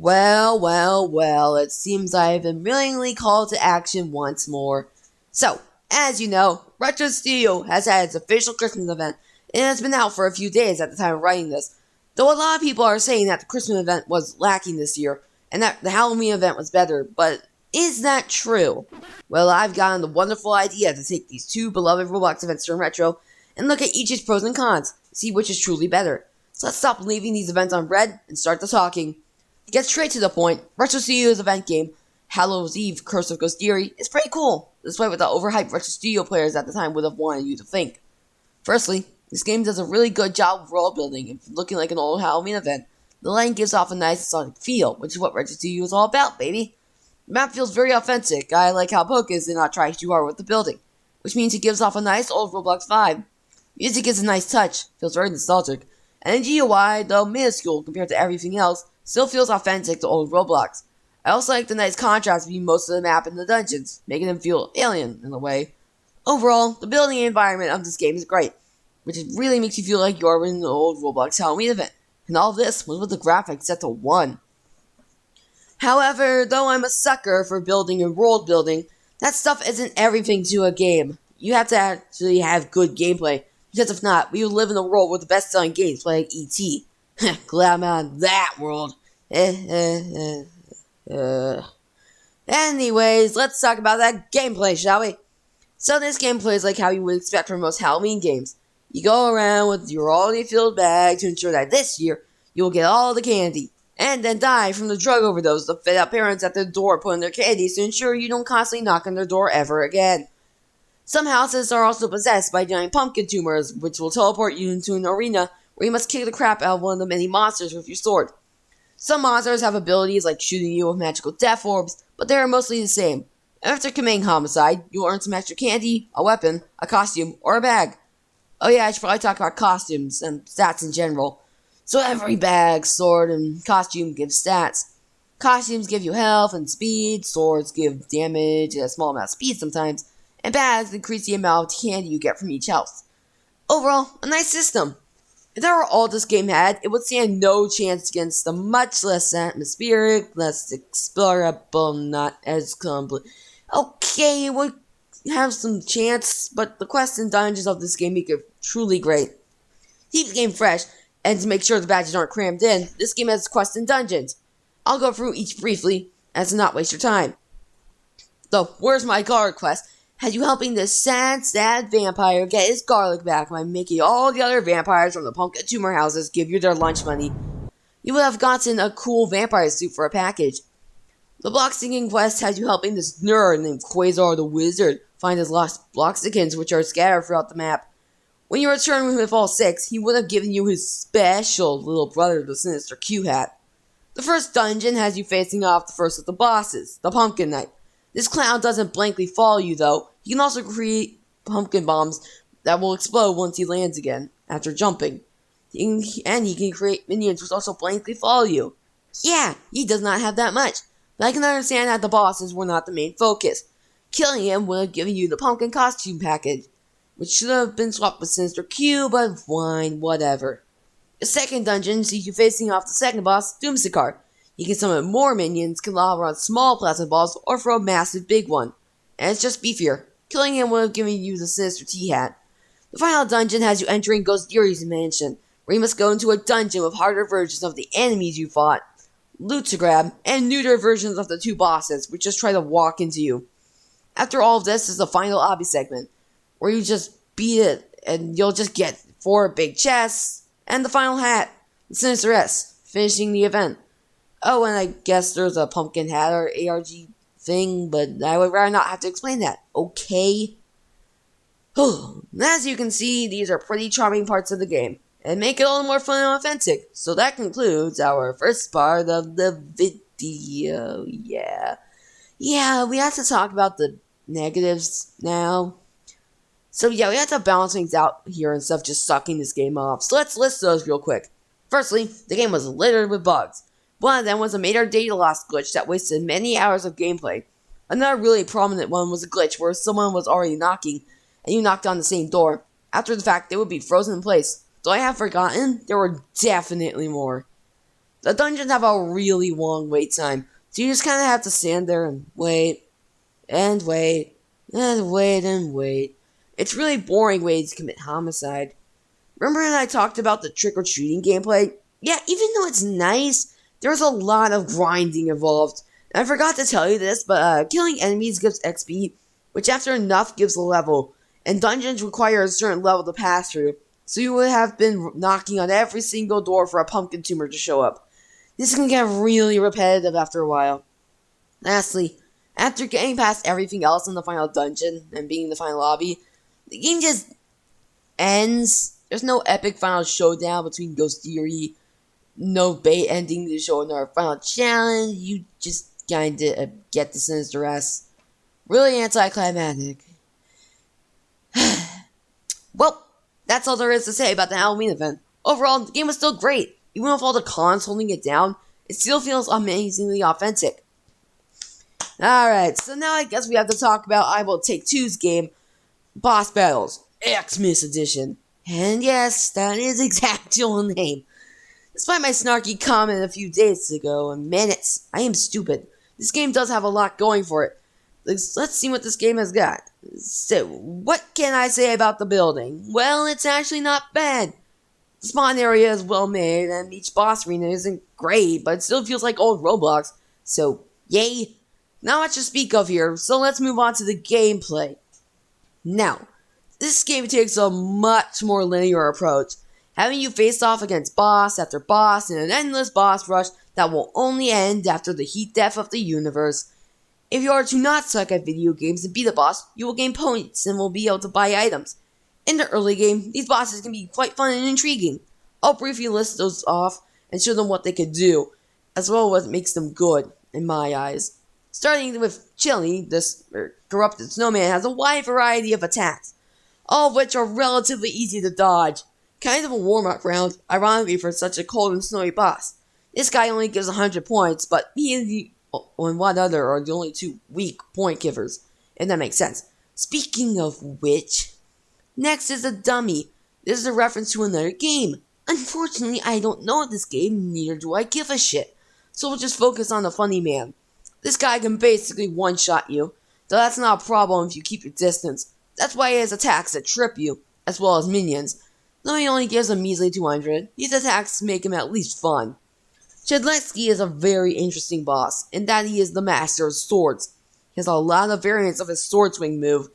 Well, it seems I have been willingly called to action once more. So, as you know, Retro Studio has had its official Christmas event, and it has been out for a few days at the time of writing this. Though a lot of people are saying that the Christmas event was lacking this year, and that the Halloween event was better, but is that true? Well, I've gotten the wonderful idea to take these two beloved Roblox events from Retro, and look at each's pros and cons, see which is truly better. So let's stop leaving these events on red, and start the talking. To get straight to the point, RetroStudio's event game, Hallows Eve Curse of Ghosdeeri, is pretty cool, despite what the overhyped RetroStudio players at the time would have wanted you to think. Firstly, this game does a really good job of world building and looking like an old Halloween event. The lighting gives off a nice sonic feel, which is what RetroStudio is all about, baby. The map feels very authentic. I like how Pocus did not try too hard with the building, which means it gives off a nice old Roblox vibe. Music is a nice touch, feels very nostalgic, and the GUI, though minuscule compared to everything else, still feels authentic to old Roblox. I also like the nice contrast between most of the map and the dungeons, making them feel alien in a way. Overall, the building environment of this game is great, which really makes you feel like you're in an old Roblox Halloween event, and all this was with the graphics set to 1. However, though I'm a sucker for building and world building, that stuff isn't everything to a game. You have to actually have good gameplay, because if not, we would live in a world with the best-selling games like E.T. Glad I'm out of that world. Anyways, let's talk about that gameplay, shall we? So this gameplay is like how you would expect from most Halloween games. You go around with your already filled bag to ensure that this year you will get all the candy, and then die from the drug overdose the fed up parents at the door putting their candies to ensure you don't constantly knock on their door ever again. Some houses are also possessed by giant pumpkin tumors, which will teleport you into an arena where you must kick the crap out of one of the many monsters with your sword. Some monsters have abilities like shooting you with magical death orbs, but they are mostly the same. After committing homicide, you will earn some extra candy, a weapon, a costume, or a bag. Oh yeah, I should probably talk about costumes and stats in general. So every bag, sword, and costume gives stats. Costumes give you health and speed, swords give damage and a small amount of speed sometimes, and bags increase the amount of candy you get from each health. Overall, a nice system. If that were all this game had, it would stand no chance against the much less atmospheric, less explorable, not as complete. Okay, it would have some chance, but the quests and dungeons of this game make it truly great. To keep the game fresh, and to make sure the badges aren't crammed in, this game has quests and dungeons. I'll go through each briefly, as to not waste your time. So, where's my garlic quest? Had you helping this sad vampire get his garlic back by making all the other vampires from the pumpkin tumor houses give you their lunch money. You would have gotten a cool vampire suit for a package. The block-sticking quest had you helping this nerd named Quasar the Wizard find his lost block-stickins, which are scattered throughout the map. When you return with all 6, he would have given you his special little brother, the Sinister Q hat. The first dungeon has you facing off the first of the bosses, the Pumpkin Knight. This clown doesn't blankly follow you, though. He can also create pumpkin bombs that will explode once he lands again, after jumping. And he can create minions which also blankly follow you. Yeah, he does not have that much, but I can understand that the bosses were not the main focus. Killing him would have given you the pumpkin costume package, which should have been swapped with Sinister Q, but fine, whatever. The second dungeon sees you facing off the second boss, Doomsicart. You can summon more minions, can lob around small plasma balls, or throw a massive big one. And it's just beefier. Killing him would have given you the Sinister T-Hat. The final dungeon has you entering Ghosdeeri's mansion, where you must go into a dungeon with harder versions of the enemies you fought, loot to grab, and neuter versions of the 2 bosses, which just try to walk into you. After all of this is the final obby segment, where you just beat it, and you'll just get 4 big chests, and the final hat, the Sinister S, finishing the event. Oh, and I guess there's a pumpkin hat or ARG thing, but I would rather not have to explain that, okay? As you can see, these are pretty charming parts of the game, and make it a little more fun and authentic. So that concludes our first part of the video, Yeah, we have to talk about the negatives now. So yeah, we have to balance things out here instead of just sucking this game off. So let's list those real quick. Firstly, the game was littered with bugs. One of them was a major data loss glitch that wasted many hours of gameplay. Another really prominent one was a glitch where someone was already knocking, and you knocked on the same door. After the fact, they would be frozen in place. Though I have forgotten, there were definitely more. The dungeons have a really long wait time, so you just kind of have to stand there and wait, and wait, and wait, and wait. It's really boring ways to commit homicide. Remember when I talked about the trick-or-treating gameplay? Yeah, even though it's nice, there's a lot of grinding involved. And I forgot to tell you this, but killing enemies gives XP, which after enough gives a level, and dungeons require a certain level to pass through, so you would have been knocking on every single door for a pumpkin tumor to show up. This can get really repetitive after a while. Lastly, after getting past everything else in the final dungeon and being in the final lobby, the game just ends. There's no epic final showdown between Ghosdeeri, no bait ending to show another final challenge. You just kinda get the sinister S. Really anticlimactic. Well, that's all there is to say about the Halloween event. Overall, the game was still great. Even with all the cons holding it down, it still feels amazingly authentic. Alright, so now I guess we have to talk about I Will Take Two's game, Boss Battles, XMAS Edition. And yes, that is exactly the name. Despite my snarky comment a few days ago, and minutes, I am stupid. This game does have a lot going for it. Let's see what this game has got. So, what can I say about the building? Well, it's actually not bad. The spawn area is well made, and each boss arena isn't great, but it still feels like old Roblox. So, yay. Not much to speak of here, so let's move on to the gameplay. Now, this game takes a much more linear approach, having you face off against boss after boss in an endless boss rush that will only end after the heat death of the universe. If you are to not suck at video games and beat a boss, you will gain points and will be able to buy items. In the early game, these bosses can be quite fun and intriguing. I'll briefly list those off and show them what they can do, as well as what makes them good, in my eyes. Starting with Chili, this corrupted snowman has a wide variety of attacks, all of which are relatively easy to dodge. Kind of a warm-up round, ironically for such a cold and snowy boss. This guy only gives 100 points, but he and one other are the only two weak point givers, if that makes sense. Speaking of which, next is a dummy. This is a reference to another game. Unfortunately, I don't know this game, neither do I give a shit. So we'll just focus on the funny man. This guy can basically one-shot you, though that's not a problem if you keep your distance. That's why he has attacks that trip you, as well as minions. Though he only gives a measly 200, these attacks make him at least fun. Chedletsky is a very interesting boss, in that he is the master of swords. He has a lot of variants of his sword swing move.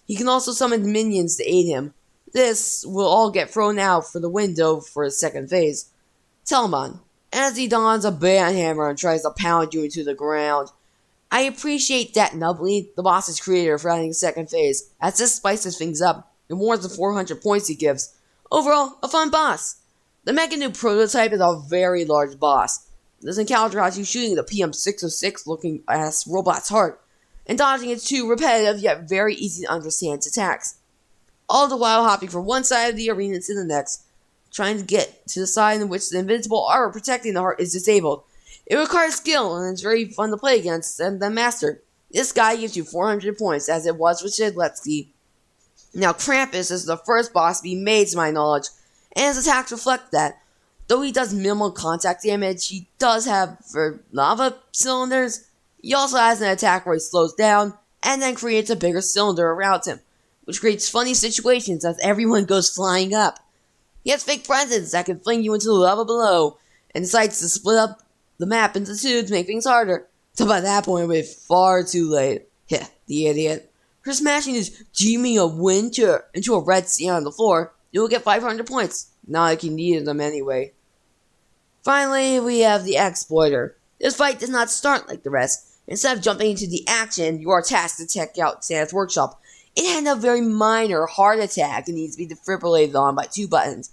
He can also summon minions to aid him. This will all get thrown out for the window for his second phase. Telemon, as he dons a band hammer and tries to pound you into the ground. I appreciate that Nubbly, the boss's creator, for adding a second phase, as this spices things up and warrants the 400 points he gives. Overall, a fun boss. The Mega Noob prototype is a very large boss. This encounter has you shooting the PM606 looking ass robot's heart, and dodging its two repetitive yet very easy to understand attacks. All the while hopping from one side of the arena to the next, trying to get to the side in which the invincible armor protecting the heart is disabled. It requires skill, and it's very fun to play against and then master. This guy gives you 400 points, as it was with Chedletsky. Now, Krampus is the first boss to be made to my knowledge, and his attacks reflect that. Though he does minimal contact damage, he does have lava cylinders. He also has an attack where he slows down, and then creates a bigger cylinder around him, which creates funny situations as everyone goes flying up. He has fake presence that can fling you into the lava below, and decides to split up the map into two to make things harder. So by that point, we're far too late. Yeah, the idiot. For smashing this Demon of Winter into a red sea on the floor, you will get 500 points. Not like you needed them anyway. Finally, we have the Exploiter. This fight does not start like the rest. Instead of jumping into the action, you are tasked to check out Santa's workshop. It had a very minor heart attack and needs to be defibrillated on by 2 buttons.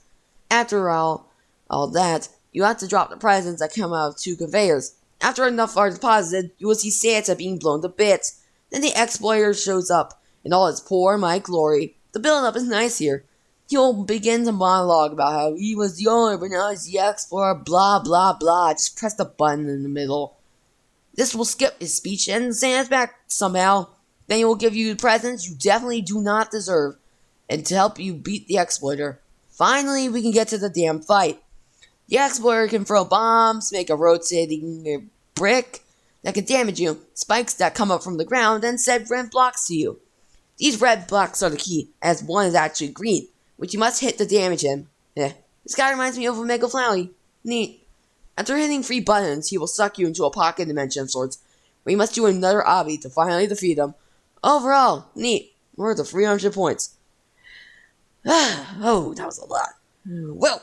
After all that, you have to drop the presents that come out of 2 conveyors. After enough are deposited, you will see Santa being blown to bits. Then the Exploiter shows up in all its poor might glory. The build-up is nice here. He'll begin to monologue about how he was the owner, but now he's the Explorer, blah blah blah. Just press the button in the middle. This will skip his speech and Santa's back somehow. Then he will give you presents you definitely do not deserve, and to help you beat the Exploiter. Finally, we can get to the damn fight. The explorer can throw bombs, make a rotating brick that can damage you, spikes that come up from the ground, and send red blocks to you. These red blocks are the key, as one is actually green, which you must hit to damage him. This guy reminds me of a Mega Flowey. Neat. After hitting 3 buttons, he will suck you into a pocket dimension of sorts, where you must do another obby to finally defeat him. Overall, neat. Worth of 300 points. Oh, that was a lot. Well,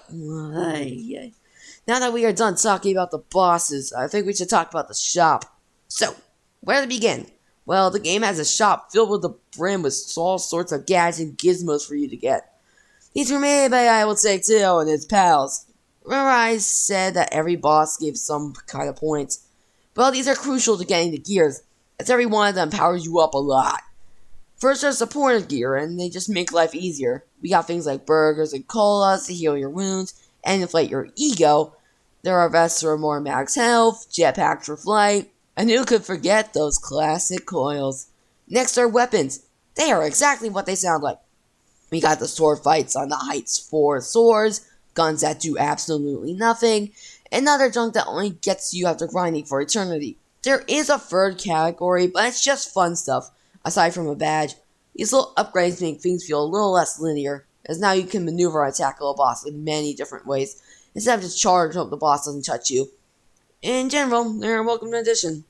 now that we are done talking about the bosses, I think we should talk about the shop. So, where to begin? Well, the game has a shop filled with the brim with all sorts of gadgets and gizmos for you to get. These were made by, I will say, Teo and his pals. Remember I said that every boss gave some kind of points? Well, these are crucial to getting the gears, as every one of them powers you up a lot. First, there's supportive gear, and they just make life easier. We got things like burgers and colas to heal your wounds and inflate your ego. There are vests for more max health, jetpacks for flight, and who could forget those classic coils? Next are weapons. They are exactly what they sound like. We got the sword fights on the heights for swords, guns that do absolutely nothing, and other junk that only gets you after grinding for eternity. There is a third category, but it's just fun stuff, aside from a badge. These little upgrades make things feel a little less linear, as now you can maneuver and tackle a boss in many different ways, instead of just charge and hope the boss doesn't touch you. In general, they're a welcome addition.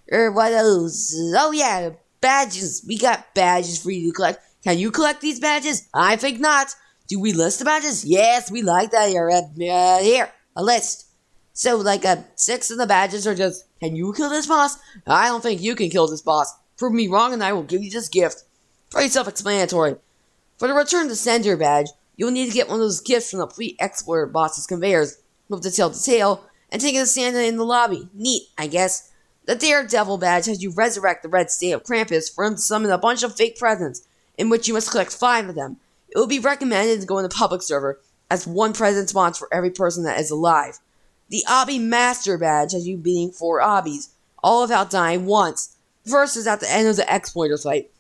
What else? Oh yeah, badges. We got badges for you to collect. Can you collect these badges? I think not. Do we list the badges? Yes, we like that here. Here, a list. So, like, 6 of the badges are just, can you kill this boss? I don't think you can kill this boss. Prove me wrong and I will give you this gift. Pretty self-explanatory. For the Return to Sender badge, you'll need to get one of those gifts from the pre-explorer boss's conveyors. Move the tail to tail, and take a stand in the lobby. Neat, I guess. The Daredevil badge has you resurrect the red state of Krampus for him to summon a bunch of fake presents, in which you must collect 5 of them. It would be recommended to go in the public server, as 1 present spawns for every person that is alive. The Obby Master badge has you beating 4 obbies, all without dying once. The first is at the end of the exploiter fight,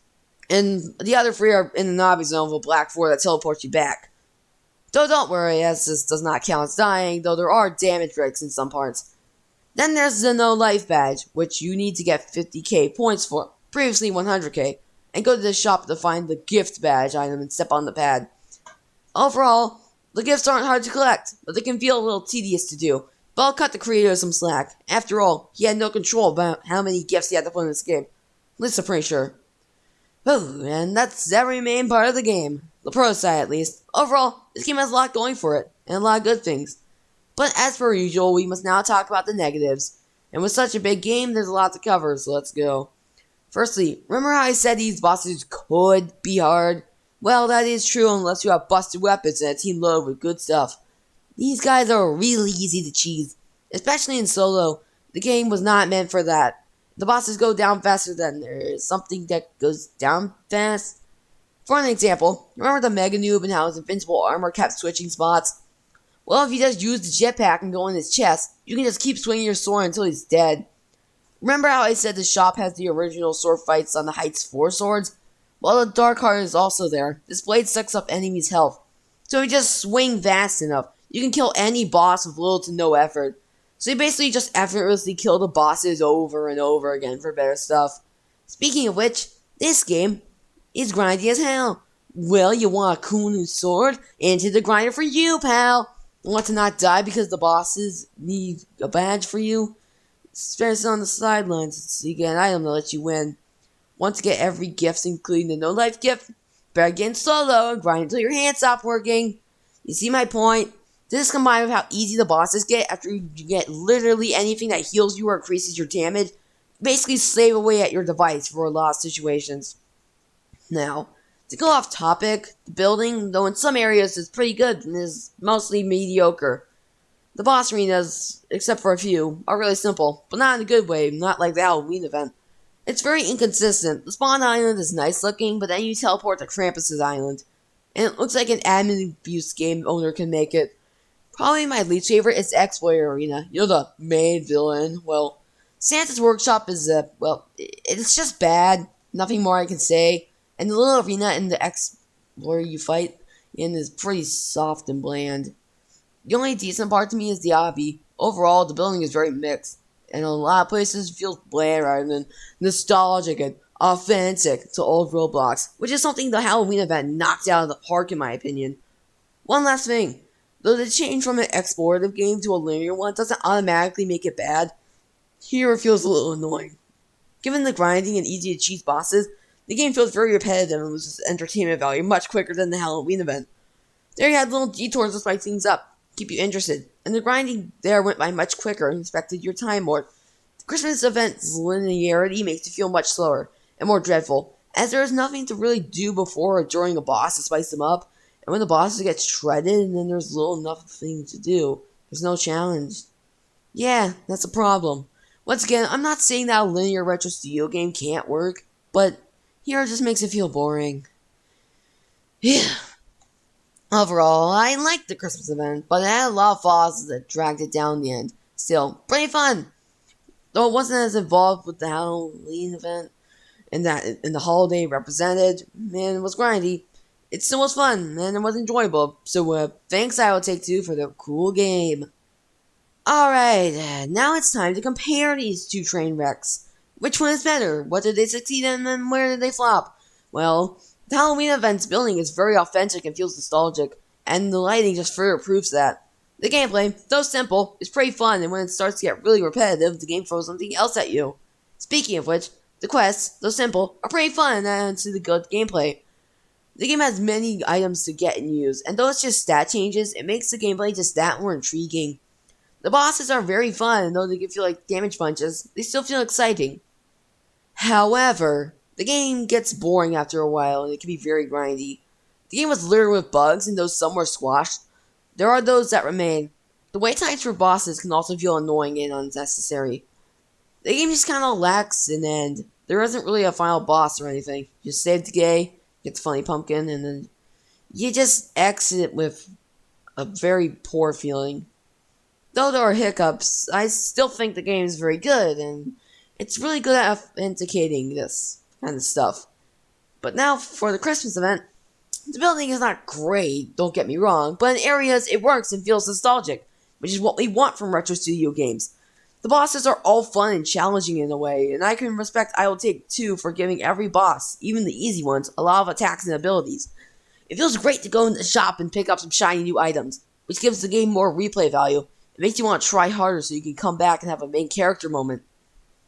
and the other 3 are in the obby zone with a black 4 that teleports you back. Though don't worry, as this does not count as dying, though there are damage breaks in some parts. Then there's the No Life badge, which you need to get 50k points for, previously 100k, and go to the shop to find the gift badge item and step on the pad. Overall, the gifts aren't hard to collect, but they can feel a little tedious to do, but I'll cut the creator some slack. After all, he had no control about how many gifts he had to put in this game. At least I'm pretty sure. Oh, and that's every main part of the game. The pro side, at least. Overall, this game has a lot going for it, and a lot of good things. But as per usual, we must now talk about the negatives. And with such a big game, there's a lot to cover, so let's go. Firstly, remember how I said these bosses could be hard? Well, that is true unless you have busted weapons and a team loaded with good stuff. These guys are really easy to cheese, especially in solo. The game was not meant for that. The bosses go down faster than there is something that goes down fast. For an example, remember the Mega Noob and how his invincible armor kept switching spots? Well, if you just use the jetpack and go in his chest, you can just keep swinging your sword until he's dead. Remember how I said the shop has the original sword fights on the Heights 4 swords? Well, the Dark Heart is also there. This blade sucks up enemies' health. So if you just swing fast enough, you can kill any boss with little to no effort. So you basically just effortlessly kill the bosses over and over again for better stuff. Speaking of which, this game is grindy as hell. Well, you want a cool new sword? Into the grinder for you, pal! Want to not die because the bosses need a badge for you? Spare on the sidelines so you get an item to let you win. Want to get every gift, including the no life gift? Better get in solo and grind until your hands stop working. You see my point? This is combined with how easy the bosses get after you get literally anything that heals you or increases your damage. Basically slave away at your device for a lot of situations. Now, to go off topic, the building, though in some areas is pretty good and is mostly mediocre. The boss arenas, except for a few, are really simple, but not in a good way, not like the Halloween event. It's very inconsistent. The spawn island is nice looking, but then you teleport to Krampus' island. And it looks like an admin abuse game owner can make it. Probably my least favorite is the Explorer Arena. You know, the main villain. Well, Santa's Workshop is, it's just bad. Nothing more I can say. And the little arena in the Explorer you fight in is pretty soft and bland. The only decent part to me is the obby. Overall, the building is very mixed, and in a lot of places it feels bland rather than nostalgic and authentic to old Roblox, which is something the Halloween event knocked out of the park in my opinion. One last thing, though the change from an explorative game to a linear one doesn't automatically make it bad, here it feels a little annoying. Given the grinding and easy to cheese bosses, the game feels very repetitive and loses entertainment value much quicker than the Halloween event. There you had little detours to spice things up, keep you interested, and the grinding there went by much quicker and respected your time more. The Christmas event's linearity makes it feel much slower and more dreadful, as there is nothing to really do before or during a boss to spice them up, and when the bosses get shredded and then there's little enough thing to do, there's no challenge. Yeah, that's a problem. Once again, I'm not saying that a linear retro studio game can't work, but here it just makes it feel boring. Yeah. Overall, I liked the Christmas event, but it had a lot of flaws that dragged it down in the end. Still, pretty fun! Though it wasn't as involved with the Halloween event, and the holiday represented, and it was grindy, it still was fun, and it was enjoyable. So, thanks IoTake2 for the cool game. Alright, now it's time to compare these two train wrecks. Which one is better? What did they succeed in, and where did they flop? Well, the Halloween event's building is very authentic and feels nostalgic, and the lighting just further proves that. The gameplay, though simple, is pretty fun, and when it starts to get really repetitive, the game throws something else at you. Speaking of which, the quests, though simple, are pretty fun and add to the good gameplay. The game has many items to get and use, and though it's just stat changes, it makes the gameplay just that more intriguing. The bosses are very fun, and though they can feel like damage punches, they still feel exciting. However, the game gets boring after a while, and it can be very grindy. The game was littered with bugs, and though some were squashed, there are those that remain. The wait times for bosses can also feel annoying and unnecessary. The game just kind of lacks an end. There isn't really a final boss or anything. You just save the day, get the funny pumpkin, and then you just exit with a very poor feeling. Though there are hiccups, I still think the game is very good, and it's really good at authenticating this kind of stuff. But now for the Christmas event, the building is not great, don't get me wrong, but in areas it works and feels nostalgic, which is what we want from retro studio games. The bosses are all fun and challenging in a way, and I can respect IoTake2 for giving every boss, even the easy ones, a lot of attacks and abilities. It feels great to go in the shop and pick up some shiny new items, which gives the game more replay value. It makes you want to try harder so you can come back and have a main character moment.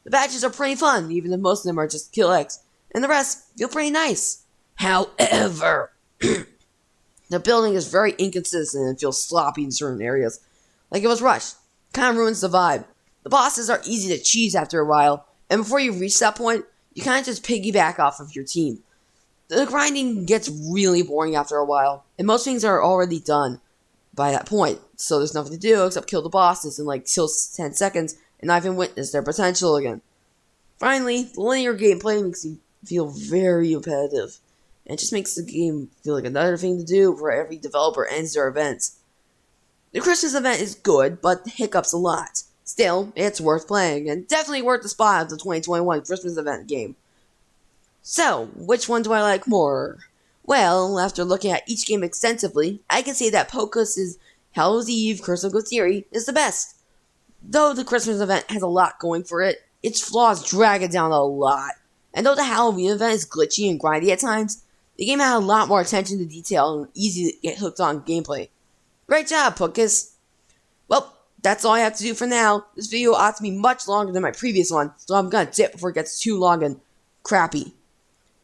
The badges are pretty fun, even if most of them are just kill X, and the rest feel pretty nice. However, the building is very inconsistent and feels sloppy in certain areas, like it was rushed. Kind of ruins the vibe. The bosses are easy to cheese after a while, and before you reach that point, you kind of just piggyback off of your team. The grinding gets really boring after a while, and most things are already done by that point, so there's nothing to do except kill the bosses in like till 10 seconds and not even witness their potential again. Finally, the linear gameplay makes you feel very repetitive, and it just makes the game feel like another thing to do for every developer ends their events. The Christmas event is good, but hiccups a lot. Still, it's worth playing, and definitely worth the spot of the 2021 Christmas event game. So, which one do I like more? Well, after looking at each game extensively, I can say that Pocus's Hallows Eve Curse of Ghosdeeri is the best. Though the Christmas event has a lot going for it, its flaws drag it down a lot. And though the Halloween event is glitchy and grindy at times, the game had a lot more attention to detail and easy to get hooked on gameplay. Great job, Pocus! Well, that's all I have to do for now. This video ought to be much longer than my previous one, so I'm gonna dip before it gets too long and crappy.